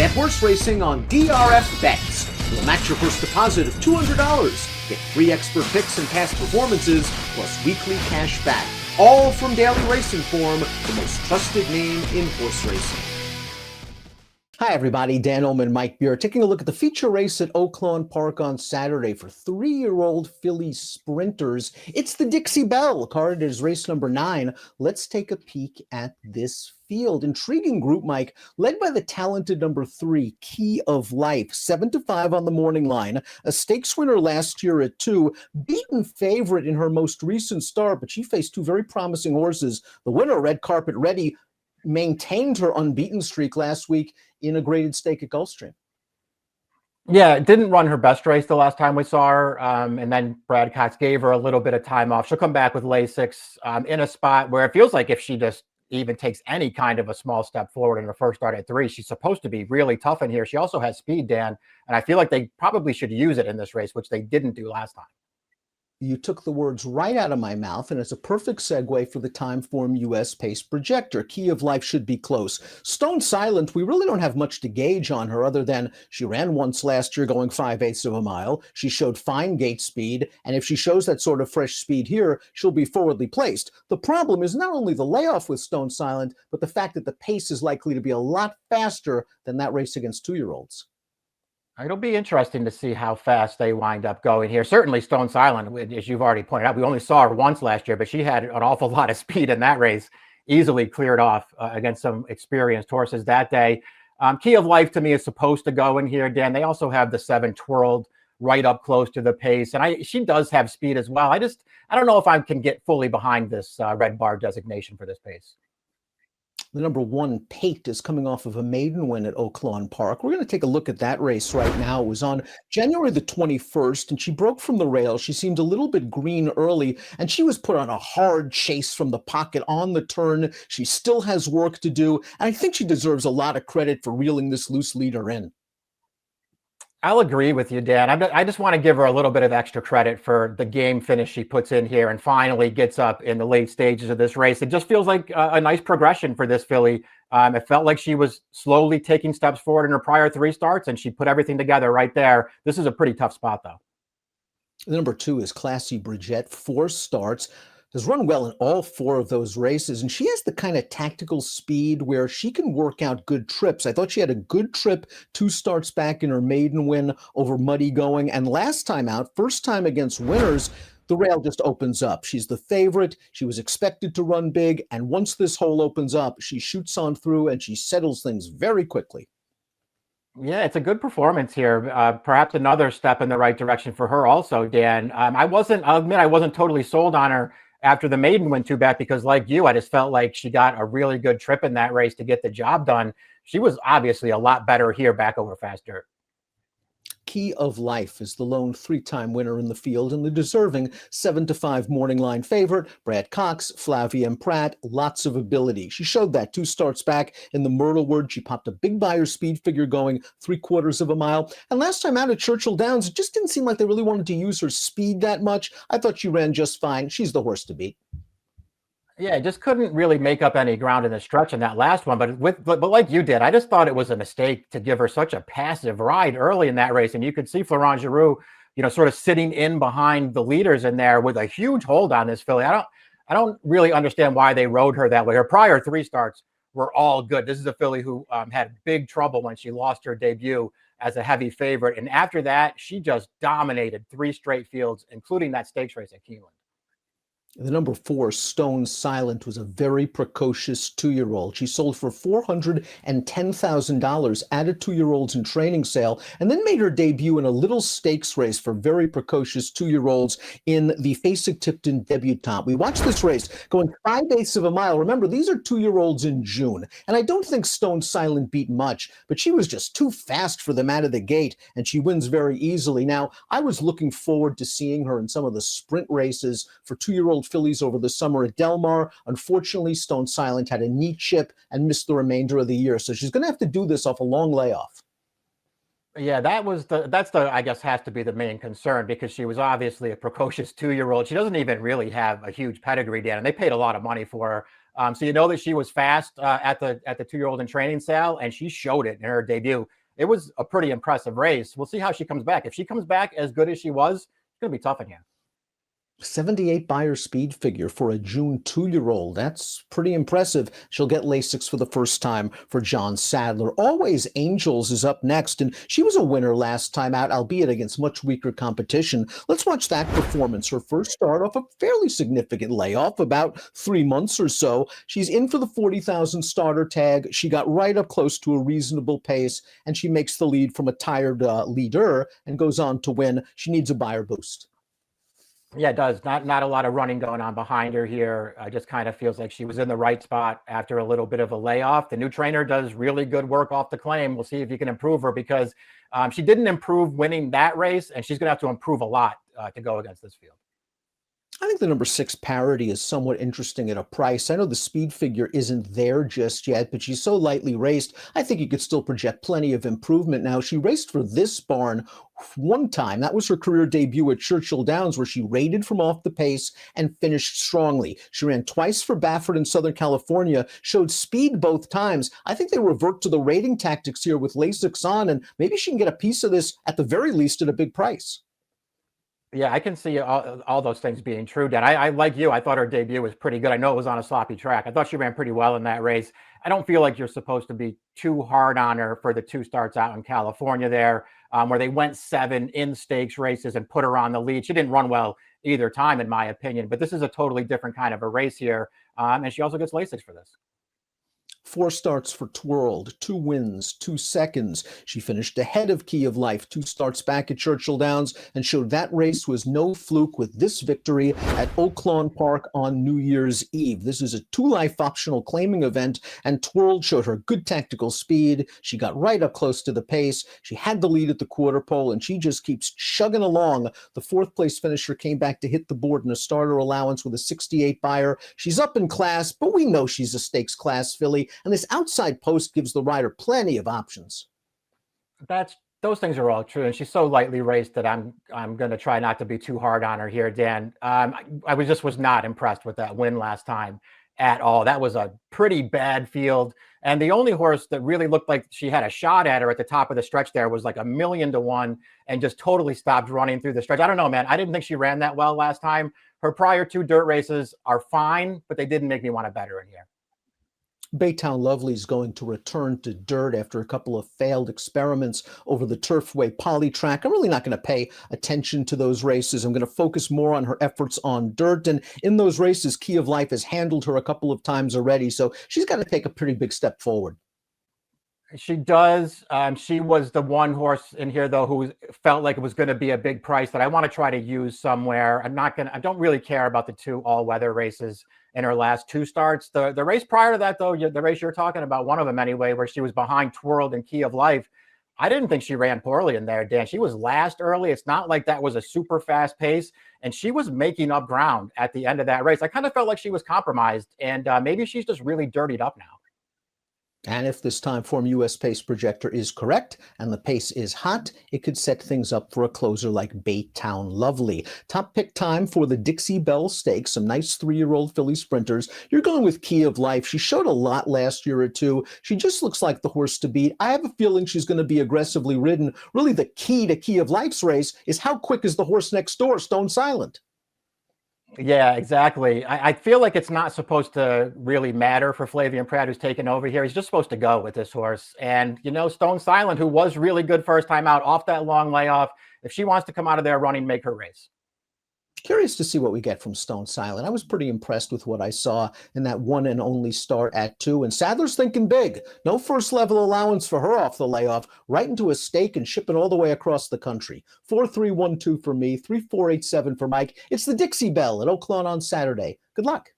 Bet horse racing on DRF Bets. We'll match your first deposit of $200. Get free expert picks and past performances, plus weekly cash back. All from Daily Racing Form, the most trusted name in horse racing. Hi, everybody. Dan Illman, Mike Beer, taking a look at the feature race at Oaklawn Park on Saturday for 3-year-old filly sprinters. It's the Dixie Bell, carded as race number 9. Let's take a peek at this field. Intriguing group, Mike, led by the talented number 3, Key of Life, 7-5 on the morning line. A stakes winner last year at 2, beaten favorite in her most recent start, but she faced 2 very promising horses. The winner, Red Carpet Ready, maintained her unbeaten streak last week in a graded stake at Gulfstream. Yeah, didn't run her best race the last time we saw her, and then Brad Cox gave her a little bit of time off. She'll come back with Lasix in a spot where it feels like if she just even takes any kind of a small step forward in her first start at 3, she's supposed to be really tough in here. She also has speed, Dan, and I feel like they probably should use it in this race, which they didn't do last time. You took the words right out of my mouth, and it's a perfect segue for the Timeform US Pace Projector. Key of Life should be close. Stone Silent, we really don't have much to gauge on her other than she ran once last year going 5/8 of a mile. She showed fine gate speed, and if she shows that sort of fresh speed here, she'll be forwardly placed. The problem is not only the layoff with Stone Silent, but the fact that the pace is likely to be a lot faster than that race against 2-year-olds. It'll be interesting to see how fast they wind up going here. Certainly Stone Silent, as you've already pointed out, we only saw her once last year, but she had an awful lot of speed in that race, easily cleared off against some experienced horses that day. Key of Life to me is supposed to go in here, Dan. They also have the 7 Twirled right up close to the pace, and she does have speed as well. I don't know if I can get fully behind this red bar designation for this pace. The number 1, Pate, is coming off of a maiden win at Oaklawn Park. We're going to take a look at that race right now. It was on January the 21st, and she broke from the rail. She seemed a little bit green early, and she was put on a hard chase from the pocket on the turn. She still has work to do, and I think she deserves a lot of credit for reeling this loose leader in. I'll agree with you, Dan. I just want to give her a little bit of extra credit for the game finish she puts in here and finally gets up in the late stages of this race. It just feels like a nice progression for this filly. It felt like she was slowly taking steps forward in her prior 3 starts, and she put everything together right there. This is a pretty tough spot, though. The number 2 is Classy Bridget, 4 starts. Has run well in all 4 of those races, and she has the kind of tactical speed where she can work out good trips. I thought she had a good trip 2 starts back in her maiden win over Muddy Going, and last time out, first time against winners, the rail just opens up. She's the favorite. She was expected to run big, and once this hole opens up, she shoots on through and she settles things very quickly. Yeah, it's a good performance here. Perhaps another step in the right direction for her also, Dan. I'll admit I wasn't totally sold on her after the maiden win too bad, because like you, I just felt like she got a really good trip in that race to get the job done. She was obviously a lot better here back over fast dirt. Key of Life is the lone 3-time winner in the field and the deserving 7-5 morning line favorite. Brad Cox, Flavia Pratt, lots of ability. She showed that 2 starts back in the Myrtlewood. She popped a big Beyer speed figure going 3/4 of a mile. And last time out at Churchill Downs, it just didn't seem like they really wanted to use her speed that much. I thought she ran just fine. She's the horse to beat. Yeah, just couldn't really make up any ground in the stretch in that last one. But like you did, I just thought it was a mistake to give her such a passive ride early in that race. And you could see Florent Giroux, sort of sitting in behind the leaders in there with a huge hold on this filly. I don't really understand why they rode her that way. Her prior 3 starts were all good. This is a filly who had big trouble when she lost her debut as a heavy favorite. And after that, she just dominated 3 straight fields, including that stakes race at Keeneland. The number 4, Stone Silent, was a very precocious 2-year-old. She sold for $410,000 at a 2-year-olds in training sale, and then made her debut in a little stakes race for very precocious 2-year-olds in the Fasig-Tipton Debutante. We watched this race going 5/8 of a mile. Remember, these are 2-year-olds in June, and I don't think Stone Silent beat much, but she was just too fast for them out of the gate, and she wins very easily. Now, I was looking forward to seeing her in some of the sprint races for 2-year-old fillies over the summer at Del Mar. Unfortunately, Stone Silent had a knee chip and missed the remainder of the year, so she's going to have to do this off a long layoff. Yeah, that's I guess has to be the main concern, because she was obviously a precocious 2-year-old. She doesn't even really have a huge pedigree, Dan, and they paid a lot of money for her. So you know that she was fast at the 2-year-old in training sale, and she showed it in her debut. It was a pretty impressive race. We'll see how she comes back. If she comes back as good as she was, it's going to be tough in here. 78 buyer speed figure for a June 2-year-old. That's pretty impressive. She'll get Lasix for the first time for John Sadler. Always Angels is up next, and she was a winner last time out, albeit against much weaker competition. Let's watch that performance. Her first start off a fairly significant layoff, about 3 months or so. She's in for the 40,000 starter tag. She got right up close to a reasonable pace, and she makes the lead from a tired leader and goes on to win. She needs a buyer boost. Yeah, it does. Not a lot of running going on behind her here. Just kind of feels like she was in the right spot after a little bit of a layoff. The new trainer does really good work off the claim. We'll see if you can improve her, because she didn't improve winning that race, and she's going to have to improve a lot to go against this field. I think the number 6 Parity is somewhat interesting at a price. I know the speed figure isn't there just yet, but she's so lightly raced, I think you could still project plenty of improvement. Now, she raced for this barn one time. That was her career debut at Churchill Downs, where she rated from off the pace and finished strongly. She ran twice for Baffert in Southern California, showed speed both times. I think they revert to the rating tactics here with Lasix on, and maybe she can get a piece of this at the very least at a big price. Yeah, I can see all those things being true, Dan. I like you. I thought her debut was pretty good. I know it was on a sloppy track. I thought she ran pretty well in that race. I don't feel like you're supposed to be too hard on her for the 2 starts out in California there, where they went 7 in stakes races and put her on the lead. She didn't run well either time, in my opinion, but this is a totally different kind of a race here. And she also gets Lasix for this. 4 starts for Twirled, 2 wins, 2 seconds. She finished ahead of Key of Life 2 starts back at Churchill Downs and showed that race was no fluke with this victory at Oaklawn Park on New Year's Eve. This is a 2-life optional claiming event, and Twirled showed her good tactical speed. She got right up close to the pace. She had the lead at the quarter pole, and she just keeps chugging along. The 4th place finisher came back to hit the board in a starter allowance with a 68 buyer. She's up in class, but we know she's a stakes class filly, and this outside post gives the rider plenty of options. Those things are all true, and she's so lightly raced that I'm going to try not to be too hard on her here, Dan. I was not impressed with that win last time at all. That was a pretty bad field, and the only horse that really looked like she had a shot at her at the top of the stretch there was like 1,000,000 to 1, and just totally stopped running through the stretch. I don't know, man. I didn't think she ran that well last time. Her prior 2 dirt races are fine, but they didn't make me want to bet her in here. Baytown Lovely is going to return to dirt after a couple of failed experiments over the Turfway Poly track. I'm really not going to pay attention to those races. I'm going to focus more on her efforts on dirt. And in those races, Key of Life has handled her a couple of times already. So she's got to take a pretty big step forward. She does. She was the one horse in here, though, who felt like it was going to be a big price that I want to try to use somewhere. I don't really care about the 2 all-weather races in her last 2 starts. The race prior to that, though, the race you're talking about, one of them anyway, where she was behind Twirled and Key of Life, I didn't think she ran poorly in there, Dan. She was last early. It's not like that was a super fast pace, and she was making up ground at the end of that race. I kind of felt like she was compromised, and maybe she's just really dirtied up now. And if this Timeform US pace projector is correct and the pace is hot, it could set things up for a closer like Baytown Lovely. Top pick time for the Dixie Belle Stakes, some nice 3-year-old filly sprinters. You're going with Key of Life. She showed a lot last year or two. She just looks like the horse to beat. I have a feeling she's going to be aggressively ridden. Really, the key to Key of Life's race is how quick is the horse next door, Stone Silent. Yeah, exactly. I feel like it's not supposed to really matter for Flavian Pratt, who's taken over here. He's just supposed to go with this horse. And, Stone Silent, who was really good first time out off that long layoff, if she wants to come out of there running, make her race. Curious to see what we get from Stone Silent. I was pretty impressed with what I saw in that one and only start at 2. And Sadler's thinking big. No first level allowance for her off the layoff. Right into a stake and shipping all the way across the country. 4-3-1-2 for me. 3-4-8-7 for Mike. It's the Dixie Bell at Oaklawn on Saturday. Good luck.